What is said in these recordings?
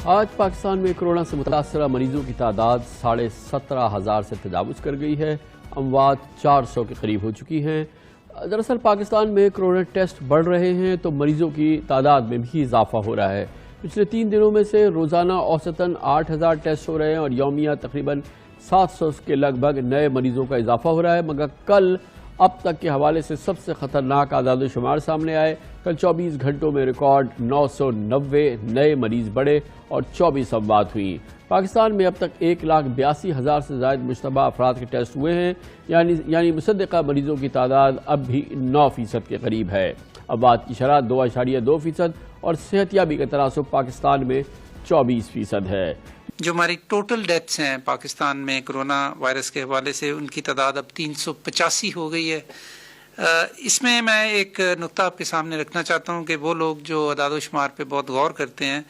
آج پاکستان میں کورونا سے متاثرہ مریضوں کی تعداد 17,500 سے تجاوز کر گئی ہے۔ اموات 400 کے قریب ہو چکی ہیں۔ دراصل پاکستان میں کورونا ٹیسٹ بڑھ رہے ہیں تو مریضوں کی تعداد میں بھی اضافہ ہو رہا ہے۔ پچھلے 3 دنوں میں سے روزانہ اوسطاً 8,000 ٹیسٹ ہو رہے ہیں اور یومیہ تقریباً 700 کے لگ بھگ نئے مریضوں کا اضافہ ہو رہا ہے، مگر کل اب تک کے حوالے سے سب سے خطرناک اعداد و شمار سامنے آئے۔ کل 24 گھنٹوں میں ریکارڈ 990 نئے مریض بڑھے اور 24 اموات ہوئی۔ پاکستان میں اب تک 1,82,000 سے زائد مشتبہ افراد کے ٹیسٹ ہوئے ہیں، یعنی مصدقہ مریضوں کی تعداد اب بھی 9% کے قریب ہے۔ اموات کی شرح 2.2% اور صحت یابی کا تناسب پاکستان میں 24% ہے۔ جو ہماری ٹوٹل ڈیتھس ہیں پاکستان میں کرونا وائرس کے حوالے سے، ان کی تعداد اب 385 ہو گئی ہے۔ اس میں ایک نقطہ آپ کے سامنے رکھنا چاہتا ہوں کہ وہ لوگ جو اعداد و شمار پہ بہت غور کرتے ہیں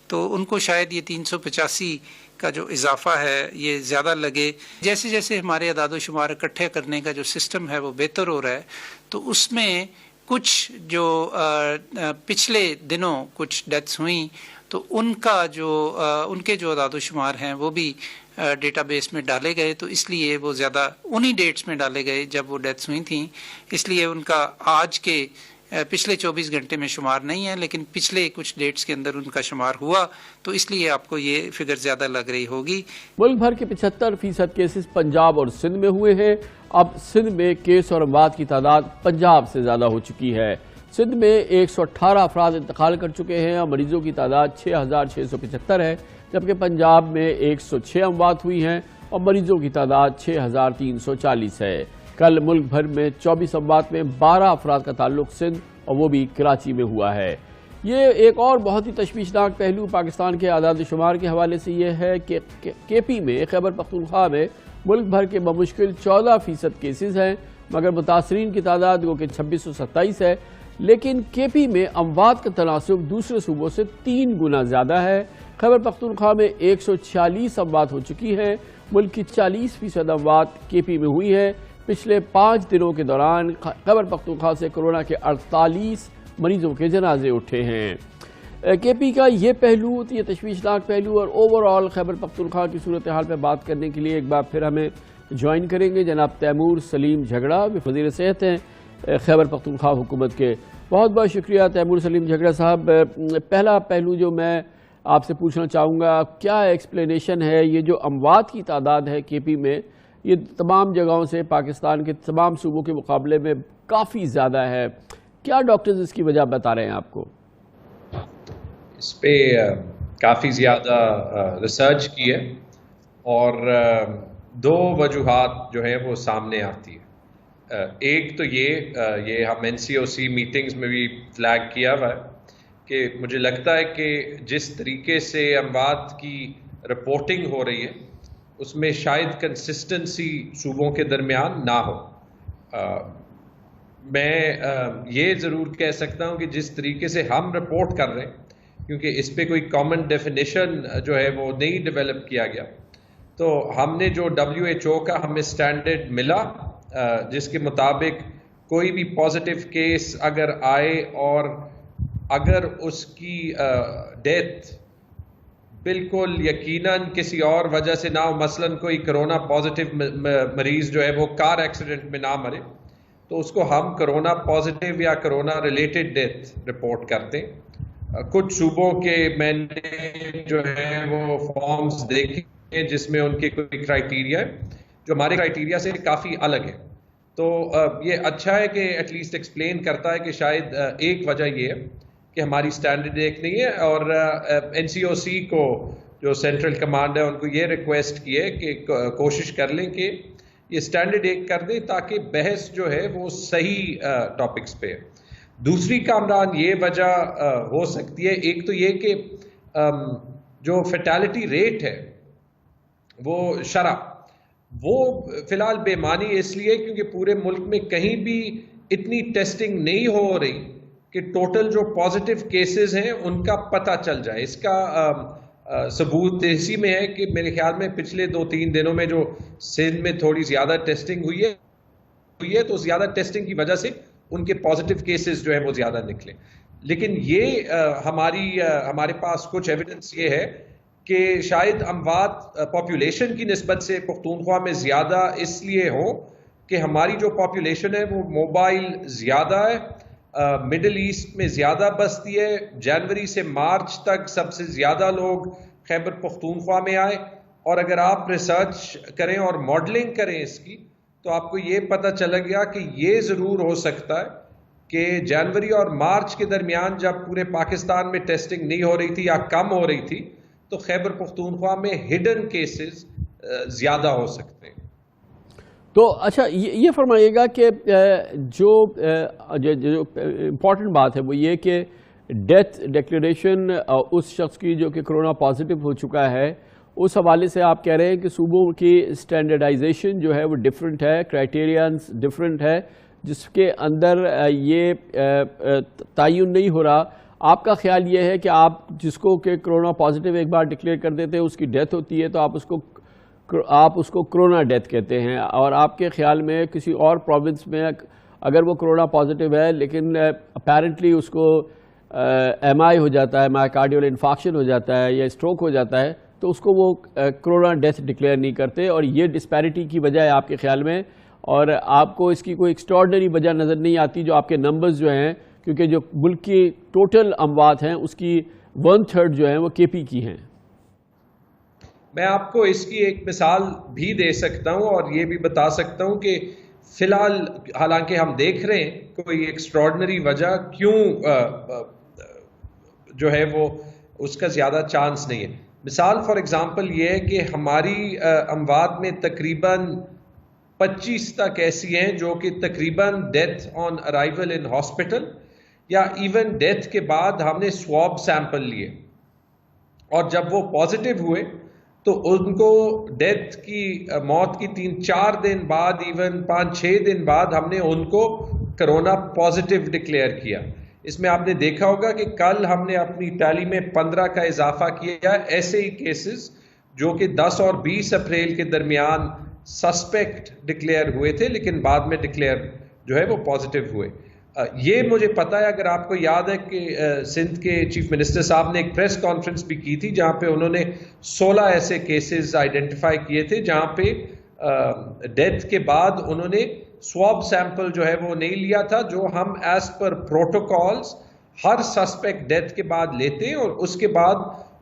تو ان کو شاید یہ 385 کا جو اضافہ ہے یہ زیادہ لگے۔ جیسے جیسے ہمارے اعداد و شمار اکٹھے کرنے کا جو سسٹم ہے وہ بہتر ہو رہا ہے، تو اس میں کچھ جو پچھلے دنوں کچھ ڈیتھس ہوئیں تو ان کے جو اعداد و شمار ہیں وہ بھی ڈیٹا بیس میں ڈالے گئے، تو اس لیے وہ زیادہ انہی ڈیٹس میں ڈالے گئے جب وہ ڈیتھس ہوئی تھیں، اس لیے ان کا آج کے پچھلے 24 گھنٹے میں شمار نہیں ہے، لیکن پچھلے کچھ ڈیٹس کے اندر ان کا شمار ہوا، تو اس لیے آپ کو یہ فگر زیادہ لگ رہی ہوگی۔ ملک بھر کے 75% کیسز پنجاب اور سندھ میں ہوئے ہیں۔ اب سندھ میں کیس اور اموات کی تعداد پنجاب سے زیادہ ہو چکی ہے۔ سندھ میں 118 افراد انتقال کر چکے ہیں اور مریضوں کی تعداد 6,675 ہے، جبکہ پنجاب میں 106 اموات ہوئی ہیں اور مریضوں کی تعداد 6,340 ہے۔ کل ملک بھر میں 24 اموات میں 12 افراد کا تعلق سندھ اور وہ بھی کراچی میں ہوا ہے۔ یہ ایک اور بہت ہی تشویشناک پہلو پاکستان کے اعداد و شمار کے حوالے سے یہ ہے کہ کے پی میں خیبر پختونخوا میں ملک بھر کے بمشکل 14% کیسز ہیں، مگر متاثرین کی تعداد وہ کہ 2627 ہے، لیکن کے پی میں اموات کا تناسب دوسرے صوبوں سے 3 گنا زیادہ ہے۔ خیبر پختونخوا میں 146 اموات ہو چکی ہیں، ملک کی 40% اموات کے پی میں ہوئی ہے۔ پچھلے 5 دنوں کے دوران خیبر پختونخوا سے کورونا کے 48 مریضوں کے جنازے اٹھے ہیں۔ کے پی کا یہ پہلو، یہ تشویشناک پہلو اور اوورآل خیبر پختونخوا کی صورتحال پہ بات کرنے کے لیے ایک بار پھر ہمیں جوائن کریں گے جناب تیمور سلیم جھگڑا، وزیر صحت ہیں خیبر پختونخوا حکومت کے۔ بہت بہت شکریہ تیمور سلیم جھگڑا صاحب۔ پہلا پہلو جو میں آپ سے پوچھنا چاہوں گا، کیا ایکسپلینیشن ہے یہ جو اموات کی تعداد ہے کے پی میں، یہ تمام جگہوں سے پاکستان کے تمام صوبوں کے مقابلے میں کافی زیادہ ہے، کیا ڈاکٹرز اس کی وجہ بتا رہے ہیں آپ کو؟ اس پہ کافی زیادہ ریسرچ کی ہے اور 2 وجوہات جو ہے وہ سامنے آتی ہے۔ ایک تو یہ ہم NCOC میٹنگز میں بھی فلیگ کیا ہوا ہے کہ مجھے لگتا ہے کہ جس طریقے سے اموات کی رپورٹنگ ہو رہی ہے اس میں شاید کنسسٹنسی صوبوں کے درمیان نہ ہو۔ میں یہ ضرور کہہ سکتا ہوں کہ جس طریقے سے ہم رپورٹ کر رہے ہیں، کیونکہ اس پہ کوئی کامن ڈیفینیشن جو ہے وہ نہیں ڈیولپ کیا گیا، تو ہم نے جو WHO کا ہمیں اسٹینڈرڈ ملا جس کے مطابق کوئی بھی پازیٹیو کیس اگر آئے اور اگر اس کی ڈیتھ بالکل یقیناً کسی اور وجہ سے نہ ہو، مثلاً کوئی کرونا پازیٹیو مریض جو ہے وہ کار ایکسیڈنٹ میں نہ مرے، تو اس کو ہم کرونا پازیٹیو یا کرونا ریلیٹڈ ڈیتھ رپورٹ کرتے ہیں۔ کچھ صوبوں کے میں نے جو ہے وہ فارمز دیکھے جس میں ان کے کوئی کرائیٹیریا ہے جو ہمارے کرائیٹیریا سے کافی الگ ہے، تو یہ اچھا ہے کہ ایٹ لیسٹ ایکسپلین کرتا ہے کہ شاید ایک وجہ یہ ہے کہ ہماری سٹینڈرڈ ایک نہیں ہے، اور NCOC کو جو سینٹرل کمانڈ ہے ان کو یہ ریکویسٹ کی ہے کہ کوشش کر لیں کہ یہ سٹینڈرڈ ایک کر دیں تاکہ بحث جو ہے وہ صحیح ٹاپکس پہ ہے۔ دوسری کامران یہ وجہ ہو سکتی ہے، ایک تو یہ کہ جو فیٹیلٹی ریٹ ہے وہ شرح وہ فی الحال بے معنی اس لیے کیونکہ پورے ملک میں کہیں بھی اتنی ٹیسٹنگ نہیں ہو رہی کہ ٹوٹل جو پازیٹیو کیسز ہیں ان کا پتہ چل جائے۔ اس کا ثبوت اسی میں ہے کہ میرے خیال میں پچھلے 2-3 دنوں میں جو سندھ میں تھوڑی زیادہ ٹیسٹنگ ہوئی ہے تو زیادہ ٹیسٹنگ کی وجہ سے ان کے پازیٹیو کیسز جو ہیں وہ زیادہ نکلے۔ لیکن یہ ہمارے پاس کچھ ایویڈنس یہ ہے کہ شاید اموات پاپولیشن کی نسبت سے پختونخوا میں زیادہ اس لیے ہو کہ ہماری جو پاپولیشن ہے وہ موبائل زیادہ ہے، مڈل ایسٹ میں زیادہ بستی ہے، جنوری سے مارچ تک سب سے زیادہ لوگ خیبر پختونخوا میں آئے، اور اگر آپ ریسرچ کریں اور ماڈلنگ کریں اس کی تو آپ کو یہ پتہ چلا گیا کہ یہ ضرور ہو سکتا ہے کہ جنوری اور مارچ کے درمیان جب پورے پاکستان میں ٹیسٹنگ نہیں ہو رہی تھی یا کم ہو رہی تھی تو خیبر پختونخوا میں ہڈن کیسز زیادہ ہو سکتے ہیں۔ تو اچھا یہ فرمائیے گا کہ جو امپورٹنٹ بات ہے وہ یہ کہ ڈیتھ ڈکلیریشن اس شخص کی جو کہ کرونا پازیٹیو ہو چکا ہے، اس حوالے سے آپ کہہ رہے ہیں کہ صوبوں کی اسٹینڈرڈائزیشن جو ہے وہ ڈیفرنٹ ہے، کرائٹیرینز ڈیفرنٹ ہے، جس کے اندر یہ تعین نہیں ہو رہا۔ آپ کا خیال یہ ہے کہ آپ جس کو کہ کرونا پازیٹیو ایک بار ڈکلیئر کر دیتے ہیں، اس کی ڈیتھ ہوتی ہے تو آپ اس کو کرونا ڈیتھ کہتے ہیں، اور آپ کے خیال میں کسی اور پروونس میں اگر وہ کرونا پازیٹیو ہے لیکن اپیرنٹلی اس کو ایم آئی ہو جاتا ہے، مائیکارڈیل انفارکشن ہو جاتا ہے یا اسٹروک ہو جاتا ہے، تو اس کو وہ کرونا ڈیتھ ڈکلیئر نہیں کرتے، اور یہ ڈسپیرٹی کی وجہ ہے آپ کے خیال میں، اور آپ کو اس کی کوئی ایکسٹراڈنری وجہ نظر نہیں آتی جو آپ کے نمبرز جو ہیں، کیونکہ جو ملک کی ٹوٹل اموات ہیں اس کی 1/3 جو ہیں وہ کے پی کی ہیں۔ میں آپ کو اس کی ایک مثال بھی دے سکتا ہوں اور یہ بھی بتا سکتا ہوں کہ فی الحال حالانکہ ہم دیکھ رہے ہیں کوئی ایکسٹراڈنری وجہ کیوں جو ہے وہ اس کا زیادہ چانس نہیں ہے۔ مثال فار ایگزامپل یہ ہے کہ ہماری اموات میں تقریباً 25 تک ایسی ہیں جو کہ تقریباً death on arrival in hospital یا ایون ڈیتھ کے بعد ہم نے سواب سیمپل لیے اور جب وہ پازیٹیو ہوئے تو ان کو ڈیتھ کی موت کی 3-4 دن بعد ایون 5-6 دن بعد ہم نے ان کو کرونا پازیٹیو ڈکلیئر کیا۔ اس میں آپ نے دیکھا ہوگا کہ کل ہم نے اپنی ٹیلی میں 15 کا اضافہ کیا ایسے ہی کیسز جو کہ 10 اور 20 اپریل کے درمیان سسپیکٹ ڈکلیئر ہوئے تھے لیکن بعد میں ڈکلیئر جو ہے وہ پازیٹیو ہوئے۔ یہ مجھے پتا ہے، اگر آپ کو یاد ہے کہ سندھ کے چیف منسٹر صاحب نے ایک پریس کانفرنس بھی کی تھی جہاں پہ انہوں نے 16 ایسے کیسز آئیڈینٹیفائی کیے تھے جہاں پہ ڈیتھ کے بعد انہوں نے سواب سیمپل جو ہے وہ نہیں لیا تھا، جو ہم ایز پر پروٹوکالز ہر سسپیکٹ ڈیتھ کے بعد لیتے ہیں اور اس کے بعد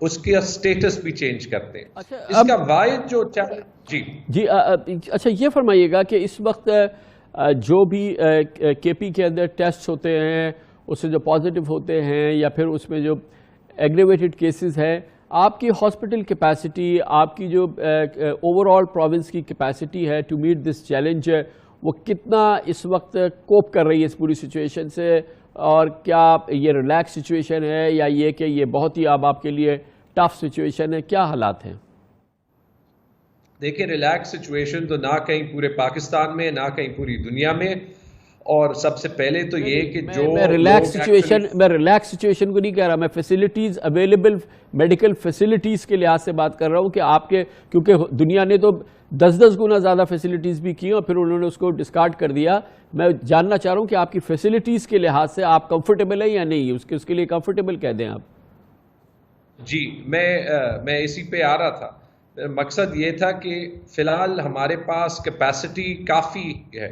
اس کا اسٹیٹس بھی چینج کرتے ہیں۔ اس کا واحد جو جی اچھا یہ فرمائیے گا کہ اس وقت جو بھی کے پی کے اندر ٹیسٹ ہوتے ہیں اس سے جو پازیٹیو ہوتے ہیں یا پھر اس میں جو ایگریویٹڈ کیسز ہیں، آپ کی ہاسپٹل کیپیسٹی، آپ کی جو اوور آل پروونس کی کیپیسٹی ہے ٹو میٹ دس چیلنج، وہ کتنا اس وقت کوپ کر رہی ہے اس پوری سچویشن سے، اور کیا یہ ریلیکس سچویشن ہے یا یہ کہ یہ بہت ہی اب آپ کے لیے ٹف سچویشن ہے؟ کیا حالات ہیں؟ دیکھیں، ریلیکس سچویشن تو نہ کہیں پورے پاکستان میں نہ کہیں پوری دنیا میں، اور سب سے پہلے تو یہ کہ جو میں ریلیکس سچویشن کو نہیں کہہ رہا، میں فیسلٹیز اویلیبل میڈیکل فیسلٹیز کے لحاظ سے بات کر رہا ہوں کہ آپ کے، کیونکہ دنیا نے تو 10 گنا زیادہ فیسلٹیز بھی کی اور پھر انہوں نے اس کو ڈسکارڈ کر دیا۔ میں جاننا چاہ رہا ہوں کہ آپ کی فیسلٹیز کے لحاظ سے آپ کمفرٹیبل ہیں یا نہیں، اس کے لیے کمفرٹیبل کہہ دیں آپ۔ جی میں اسی پہ آ رہا تھا۔ مقصد یہ تھا کہ فی الحال ہمارے پاس کیپیسٹی کافی ہے،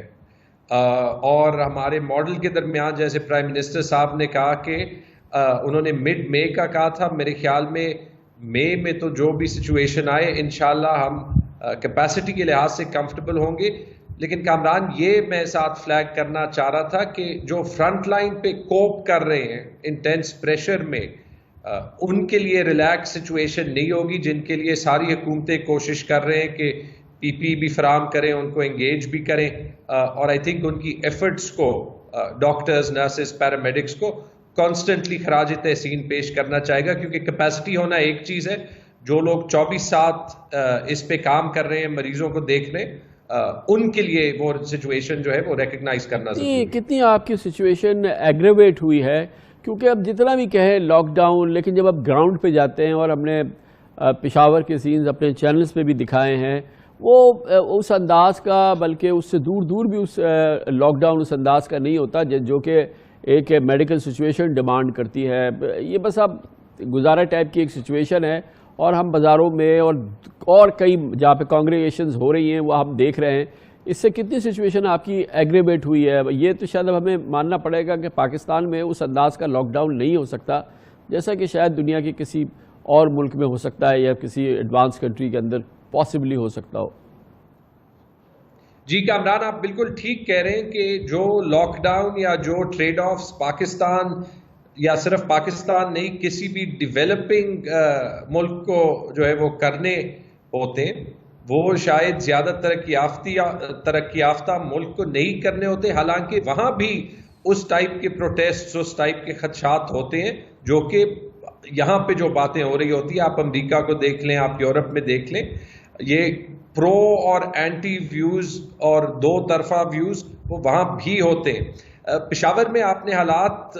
اور ہمارے ماڈل کے درمیان جیسے پرائم منسٹر صاحب نے کہا کہ انہوں نے مڈ مئی کا کہا تھا، میرے خیال میں مئی میں تو جو بھی سچویشن آئے انشاءاللہ ہم کیپیسٹی کے لحاظ سے کمفرٹیبل ہوں گے۔ لیکن کامران، یہ میں ساتھ فلیگ کرنا چاہ رہا تھا کہ جو فرنٹ لائن پہ کوپ کر رہے ہیں انٹینس پریشر میں، ان کے لیے ریلیکس سچویشن نہیں ہوگی، جن کے لیے ساری حکومتیں کوشش کر رہے ہیں کہ پی پی بھی فراہم کریں، ان کو انگیج بھی کریں، اور آئی تھنک ان کی ایفرٹس کو ڈاکٹرز، نرسز، پیرامیڈکس کو کانسٹنٹلی خراج تحسین پیش کرنا چاہے گا، کیونکہ کیپیسٹی ہونا ایک چیز ہے، جو لوگ 24/7 اس پہ کام کر رہے ہیں، مریضوں کو دیکھ رہے ہیں، ان کے لیے وہ سچویشن جو ہے وہ ریکگنائز کرنا ضروری ہے۔ کتنی آپ کی سچویشن ایگریویٹ ہوئی ہے، کیونکہ اب جتنا بھی کہیں لاک ڈاؤن، لیکن جب آپ گراؤنڈ پہ جاتے ہیں، اور ہم نے پشاور کے سینز اپنے چینلز پہ بھی دکھائے ہیں، وہ اس انداز کا، بلکہ اس سے دور بھی اس لاک ڈاؤن اس انداز کا نہیں ہوتا جو کہ ایک میڈیکل سچویشن ڈیمانڈ کرتی ہے. یہ بس اب گزارا ٹائپ کی ایک سچویشن ہے, اور ہم بازاروں میں اور کئی جہاں پہ کانگریگیشنز ہو رہی ہیں وہ ہم دیکھ رہے ہیں. اس سے کتنی سچویشن آپ کی ایگریویٹ ہوئی ہے؟ یہ تو شاید اب ہمیں ماننا پڑے گا کہ پاکستان میں اس انداز کا لاک ڈاؤن نہیں ہو سکتا جیسا کہ شاید دنیا کے کسی اور ملک میں ہو سکتا ہے یا کسی ایڈوانس کنٹری کے اندر پاسبلی ہو سکتا ہو. جی کامران، آپ بالکل ٹھیک کہہ رہے ہیں کہ جو لاک ڈاؤن یا جو ٹریڈ آفز پاکستان یا صرف پاکستان نہیں کسی بھی ڈیولپنگ ملک کو جو ہے وہ کرنے ہوتے ہیں وہ شاید زیادہ ترقی یافتہ ملک کو نہیں کرنے ہوتے. حالانکہ وہاں بھی اس ٹائپ کے پروٹیسٹ، اس ٹائپ کے خدشات ہوتے ہیں جو کہ یہاں پہ جو باتیں ہو رہی ہوتی ہیں. آپ امریکہ کو دیکھ لیں، آپ یورپ میں دیکھ لیں، یہ پرو اور اینٹی ویوز اور دو طرفہ ویوز وہ وہاں بھی ہوتے ہیں. پشاور میں آپ نے حالات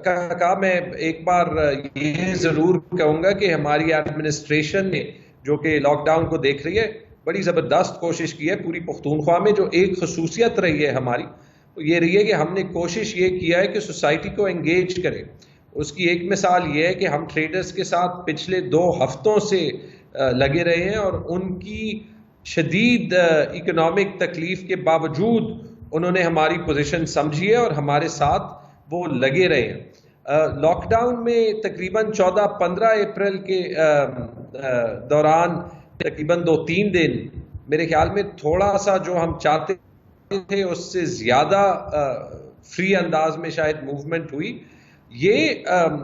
کا کہا، میں ایک بار یہ ضرور کہوں گا کہ ہماری ایڈمنسٹریشن نے جو کہ لاک ڈاؤن کو دیکھ رہی ہے بڑی زبردست کوشش کی ہے. پوری پختونخوا میں جو ایک خصوصیت رہی ہے ہماری یہ رہی ہے کہ ہم نے کوشش یہ کیا ہے کہ سوسائٹی کو انگیج کریں. اس کی ایک مثال یہ ہے کہ ہم ٹریڈرز کے ساتھ پچھلے 2 ہفتوں سے لگے رہے ہیں اور ان کی شدید اکنامک تکلیف کے باوجود انہوں نے ہماری پوزیشن سمجھی ہے اور ہمارے ساتھ وہ لگے رہے ہیں. لاک ڈاؤن میں تقریباً 14-15 اپریل کے دوران تقریباً 2-3 دن میرے خیال میں تھوڑا سا جو ہم چاہتے تھے اس سے زیادہ فری انداز میں شاید موومنٹ ہوئی. یہ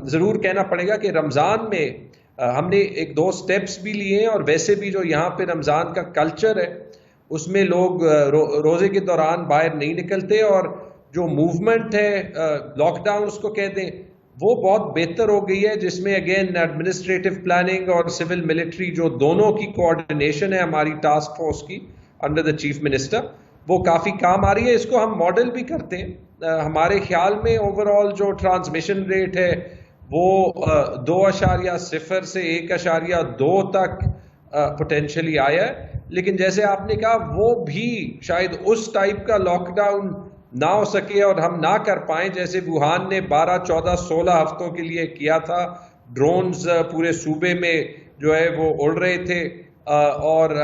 ضرور کہنا پڑے گا کہ رمضان میں ہم نے 1-2 سٹیپس بھی لیے ہیں، اور ویسے بھی جو یہاں پہ رمضان کا کلچر ہے اس میں لوگ روزے کے دوران باہر نہیں نکلتے، اور جو موومنٹ ہے لاک ڈاؤن اس کو کہتے ہیں وہ بہت بہتر ہو گئی ہے، جس میں اگین ایڈمنسٹریٹو پلاننگ اور سول ملٹری جو دونوں کی کوآرڈینیشن ہے ہماری ٹاسک فورس کی انڈر دا چیف منسٹر، وہ کافی کام آ رہی ہے. اس کو ہم ماڈل بھی کرتے ہیں. ہمارے خیال میں اوور آل جو ٹرانسمیشن ریٹ ہے وہ 2.0 سے 1.2 تک پوٹینشلی آیا ہے. لیکن جیسے آپ نے کہا وہ بھی شاید اس ٹائپ کا لاک ڈاؤن نہ ہو سکے اور ہم نہ کر پائیں جیسے ووہان نے 12, 14, 16 ہفتوں کے لیے کیا تھا. ڈرونز پورے صوبے میں جو ہے وہ اڑ رہے تھے، اور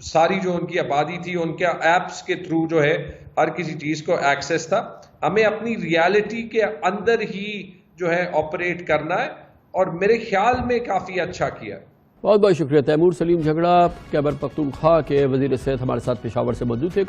ساری جو ان کی آبادی تھی ان کے ایپس کے تھرو جو ہے ہر کسی چیز کو ایکسیس تھا. ہمیں اپنی ریالٹی کے اندر ہی جو ہے آپریٹ کرنا ہے، اور میرے خیال میں کافی اچھا کیا. بہت بہت شکریہ. تیمور سلیم جھگڑا خیبر پختونخوا کے وزیر صحت ہمارے ساتھ پشاور سے موجود تھے.